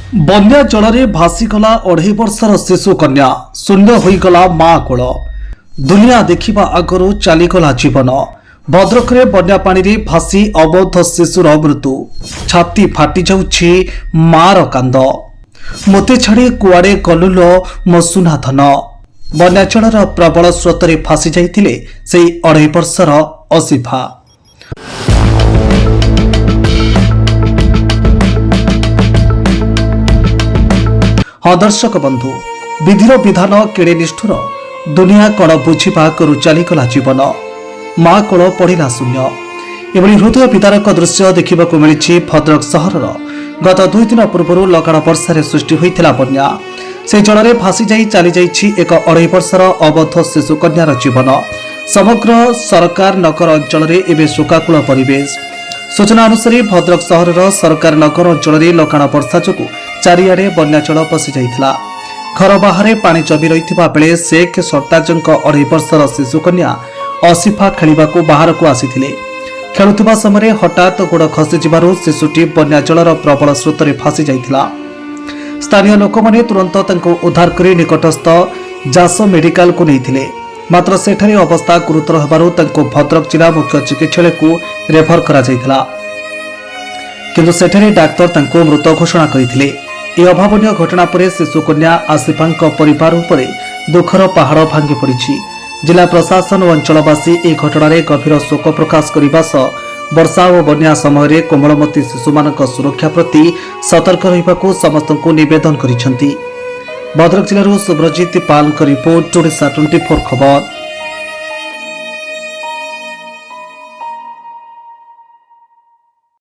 बन्या जल भासीगला 2.5 वर्षर शिशु कन्या शून्य होईगला माँ कोल दुनिया देखिबा आगरू चलीगला जीवन। भद्रक में बन्या पानी रे भासी अबोध शिशुर मृत्यु छाती फाटी जाउछि मार कांद मते छाड़ी कुआड़े गलुल मो सुना धन। बन्याचलर प्रबल स्रोत भासी जाइथिले सेई 2.5 वर्षर असिफा। हाँ दर्शक बंधु, विधिर विधान केड़े निष्ठुर दुनिया कण बुझा करू चलीगला जीवन। माँ कोल पड़ा शून्य। एभली हृदय विदारक दृश्य देखा मिली भद्रक सहर। गत 2 दिन पूर्व लगाण वर्षा सृष्टि होता बन्या से जल में भासी जा चली जाइछि एक 2.5 वर्षर अबोध शिशु कन्यार जीवन। समग्र सरकार नगर अंचल में एवं शोकाकुल परिवेश। सूचना अनुसार भद्रक सहर सरकार नगर अंचल में लगाण वर्षा जो चारिआडे बन्याचल पशि जाइथिला। घर बाहर पानी जमी रही बेले शेख सरताज 2.5 वर्षर शिशु कन्या असिफा खेलिबाकू बाहर को आसीथिले। खेलुथिबा समय हठात गोड़ खसी जिबारु शिशुटी बन्याचलर प्रबल स्रोत में भासी जाइथिला। स्थानीय लोक माने तुरंत तांको उद्धार करी निकटस्थ जास मेडिकल को नैथिले। मात्र सेठारे अवस्था गुरुतर हेबारु तांको भद्रक जिला मुख्य चिकित्सालय को रेफर करा जाइथिला, किंतु सेठारे डाक्तर तांको मृत घोषणा करथिले। ए अभावनीय घटना पर शिशु कन्या आसिफांक परिवार उपरे दुखर पहाड़ भांगी पड़िछि। जिला प्रशासन और अंचलवासी ए घटना गभीर शोक प्रकाश करने सह वर्षा और बन्या समय कोमलमती शिशुमानक सुरक्षा प्रति सतर्क रहिबाकू समस्तଙ୍କୁ निवेदन करिसेंती। भद्रक जिलूर सुब्रजित पाल रिपोर्ट, ओडिशा 24 खबर।